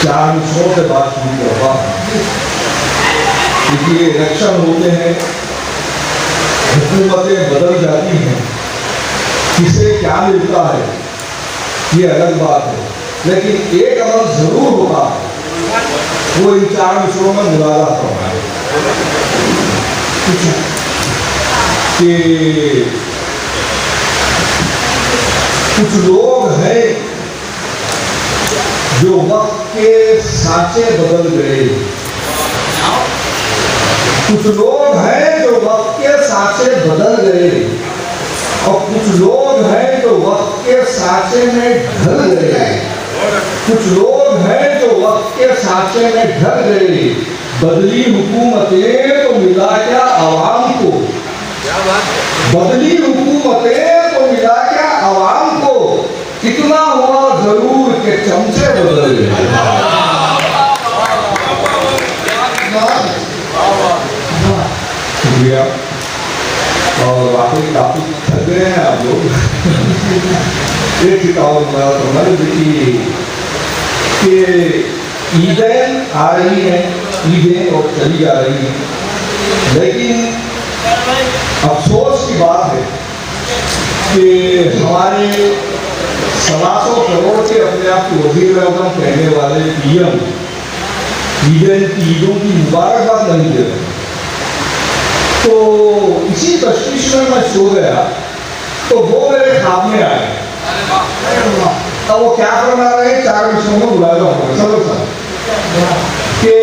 چار مصروں سے بات شروع کروا کیونکہ یہ الیکشن ہوتے ہیں، حکومتیں بدل جاتی ہیں، کسے کیا ملتا ہے یہ الگ بات ہے، لیکن ایک عمل ضرور ہوتا ہے، وہ ان چار مصروں میں ملازہ کرنا ہے کہ کچھ لوگ ہیں جو وقت کے سانچے بدل گئے، کچھ لوگ ہیں جو وقت کے سانچے بدل گئے، اور کچھ لوگ ہیں جو وقت کے سانچے میں ڈھل گئے، کچھ لوگ ہیں جو وقت کے سانچے میں ڈھل گئے، بدلی حکومتیں تو ملا کیا عوام کو، بدلی حکومتیں تو ملا کیا عوام کو، اتنا ہوا ضرور کہ چمچے بدل گئے۔ شکریہ، اور واقعی کافی تھک گئے ہیں آپ لوگ۔ ایک کتاب ہمارے دیکھیے کہ عیدیں آ رہی ہیں، عیدیں اور چلی جا رہی ہیں، لیکن افسوس کی بات ہے کہ ہمارے 700 کروڑ کے اپنے آپ کو وزیر اعظم کہنے والے پی ایم عیدوں کی مبارکباد نہیں دے رہے۔ تو اسی تشویش میں سو گیا تو وہ میرے خواب میں آئے، اب وہ کیا کرنا رہے، چار مصروں میں ملازہ ہوگا سب کہ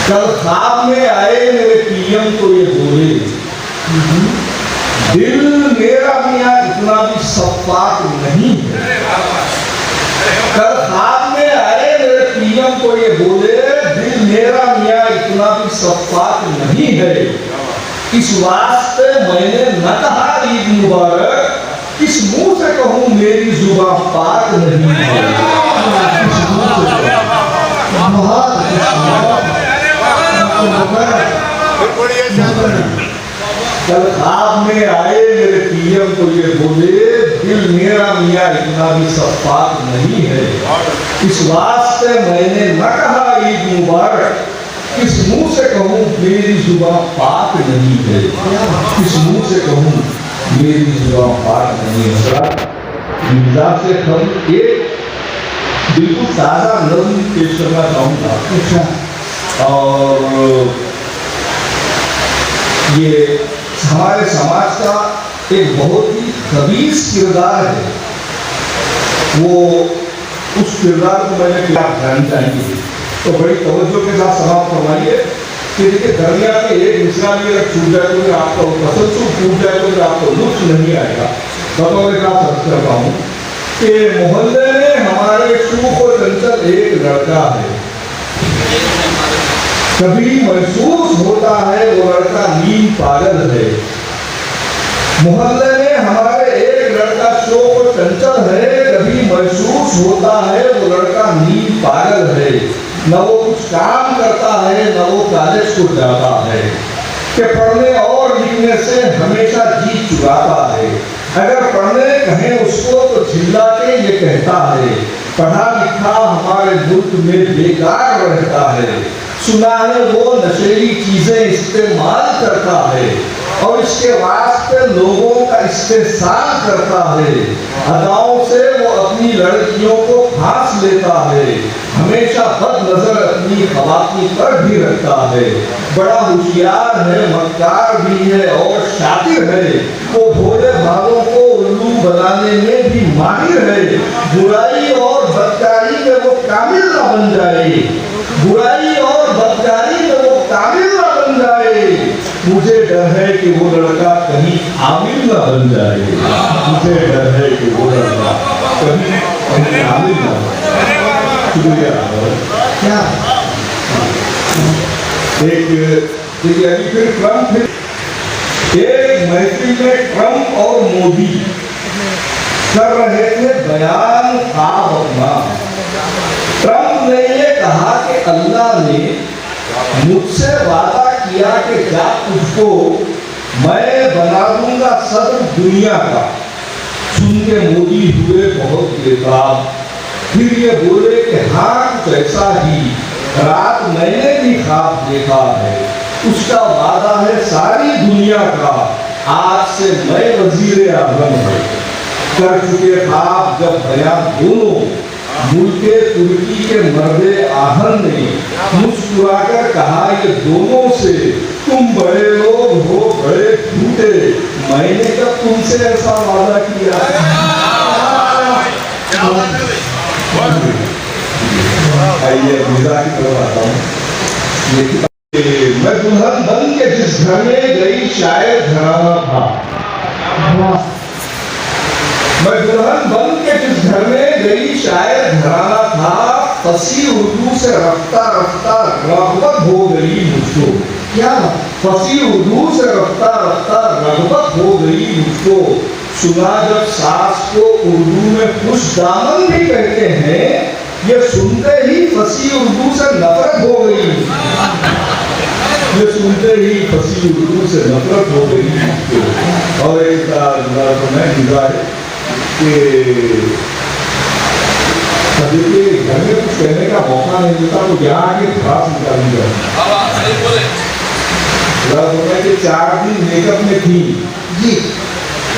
کل خواب میں آئے میرے پی ایم تو یہ بولے، دل میرا میاں اتنا بھی شفاف نہیں ہے۔ کل خواب میں آئے میرے پی ایم تو یہ بولے، دل میرا میاں اتنا بھی شفاف نہیں ہے، اس واسطے میں نے نہ کہا عید مبارک، اس منہ سے کہوں میری زبان پاک نہیں ہے۔ کل خواب میں آئے میرے پی ایم کو یہ بولے، دل میرا میاں اتنا بھی شفاف نہیں ہے، اس واسطے میں نے نہ کہا عید مبارک، کس منہ سے کہوں میری زبان پاک نہیں ہے، کس منہ سے کہوں میری زبان پاک نہیں ہے۔ مرزا سے ہم ایک بالکل تازہ نظم پیش کرنا چاہوں گا، اور یہ ہمارے سماج کا ایک بہت ہی خبیث کردار ہے، وہ اس کردار کو میں نے کیا جاننا چاہیں گے تو بڑی توجہ کے ساتھ سماعت فرمائیے کہ دیکھیے درمیان میں ایک مصرع بھی اگر چھوٹ جائے تو آپ کا تسلسل ٹوٹ جائے تو آپ کو لطف نہیں آئے گا۔ بطور کا عرض کرتا ہوں کہ محلے میں ہمارے شوخ و چنچل ایک لڑکا ہے، کبھی محسوس ہوتا ہے وہ لڑکا نیم پاگل ہے۔ محلے میں ہمارے ایک لڑکا شوخ و چنچل ہے، کبھی محسوس ہوتا ہے وہ لڑکا نیم پاگل ہے، نہ وہ کچھ کام کرتا ہے نہ وہ کالج کو جاتا ہے، کہ پڑھنے اور لکھنے سے ہمیشہ جی چراتا ہے، اگر پڑھنے کہیں اس کو تو جھلا کے یہ کہتا ہے، پڑھا لکھا ہمارے ملک میں بیکار رہتا ہے، سنا ہے وہ نشیلی چیزیں استعمال کرتا ہے، اور اس کے واسطے لوگوں کا استحسان کرتا ہے، اداؤں سے وہ اپنی لڑکیوں کو پھانس لیتا ہے، ہمیشہ بد نظر اپنی خواتین پر بھی رکھتا ہے، بڑا ہوشیار ہے، مکار بھی ہے اور شاطر ہے، وہ بھولے بھالوں کو الو بنانے میں بھی ماہر ہے، برائی اور بدکاری میں وہ کامل نہ بن جائے، برائی اور بدکاری میں وہ کامل نہ بن جائے، مجھے ڈر ہے کہ وہ لڑکا کہیں عامل نہ بن جائے، مجھے ڈر ہے کہ وہ لڑکا کہیں عامل نہ بن جائے۔ شکریہ۔ کیا ایک دیکھیے ابھی پھر ٹرمپ ایک محفل میں ٹرمپ اور مودی کر رہے تھے بیان خواب اپنا، ٹرمپ نے یہ کہا کہ اللہ نے مجھ سے وعدہ کیا کہ جا تجھ کو میں بنا دوں گا صدر دنیا کا. سن کے مودی ہوئے بہت بےتاب. پھر یہ بولے کہ ہاں کچھ ایسا ہی رات میں نے بھی خواب دیکھا ہے. اس کا وعدہ ہے ساری دنیا کا. آج سے میں وزیر اعظم ہے. کر چکے خواب جب بیان دونوں ملک ترکی کے مرد آہن نے مسکرا کر کہا یہ دونوں سے تم بڑے لوگ ہو بڑے جھوٹے. میں نے جب تم سے ایسا وعدہ کیا. آئیے میرا کی طرف آتا ہوں. میں دلہن بن کے جس گھر میں گئی شاید گھرانہ تھا. میں دلہن بن کے جس گھر میں گئی شاید گھرانہ تھا. فصیح اردو سے رفتہ رفتہ رغبت ہو گئی مجھ کو. کیا فصیح اردو سے رفتہ رفتہ رغبت ہو گئی مجھ کو. سنا جب ساس کو اردو میں خوش دامن بھی کہتے ہیں. یہ سنتے ہی فصیح اردو سے نفرت ہو گئی. یہ سنتے ہی فصیح اردو سے نفرت ہو گئی. اور ایک میں گزارے کہ دیکھیے گھر میں کچھ کہنے کا موقع نہیں ملتا تو یہاں کے خاص نکالیں گے. کہ 4 دن میک اپ میں تھی جی.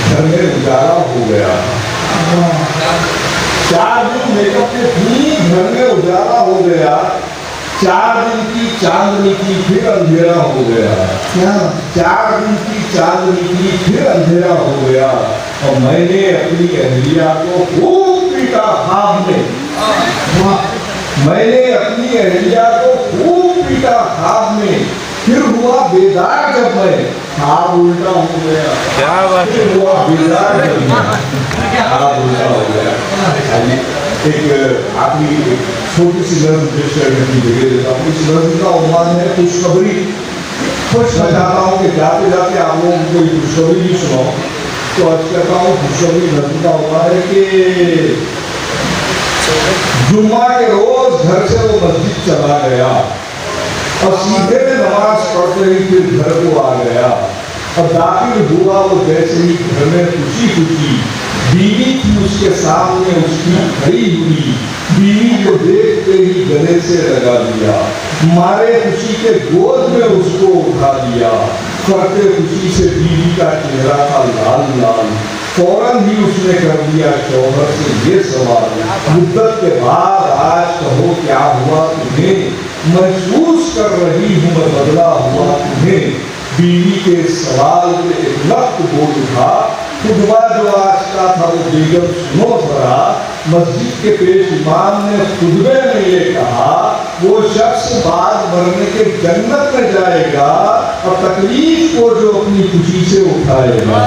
گھر میں اجالا ہو گیا. 4 دن میک اپ میں تھی. گھر میں اجالا ہو گیا. 4 دن کی چاندنی کی پھر اندھیرا ہو گیا. 4 دن کی چاندنی کی پھر اندھیرا ہو گیا. اور میں نے اپنی اہلیہ کو خوب پیٹا خواب میں. میں نے اپنی اہلیہ کو خوب پیٹا خواب میں. پھر ہوا بیدار جب میں خواب الٹا ہو گیا. پھر ہوا بیدار جب میں خواب الٹا ہو گیا. ایک آخری چھوٹی سی نظم پیش کرنے کی جگہ دیتا ہوں. اس نظم کا عنوان ہے خوشخبری. میں چاہتا ہوں کہ جاتے جاتے آپ لوگوں کو کوئی خوشخبری نہیں سناؤ تو آج کہتا ہوں خوشخبری نظم کا عنوان ہے کہ جمعہ کے روز گھر سے وہ مسجد چلا گیا اور سیدھے نماز پڑھتے ہی پھر گھر کو آ گیا. اور داخل ہوا وہ جیسے ہی گھر میں خوشی خوشی. بیوی تھی اس کے سامنے اس کی کھڑی ہوئی. بیوی کو دیکھتے ہی گلے سے لگا دیا. مارے خوشی کے گود میں اس کو اٹھا دیا. کرتے خوشی سے بیوی کا چہرہ تھا لال لال. فوراً ہی اس نے کر دیا شوہر سے یہ سوال. مدت کے بعد آج کہو کیا ہوا تمہیں. محسوس کر رہی ہوں میں بدلا ہوا تمہیں. بیوی کے سوال پہ ایک لفظ بول اٹھا. خطبہ جو آج کا تھا وہ بیگم سنو ذرا. مسجد کے پیش امام نے خطبے میں یہ کہا وہ شخص بعد مرنے کے جنت میں جائے گا اور تکلیف کو جو اپنی خوشی سے اٹھائے گا.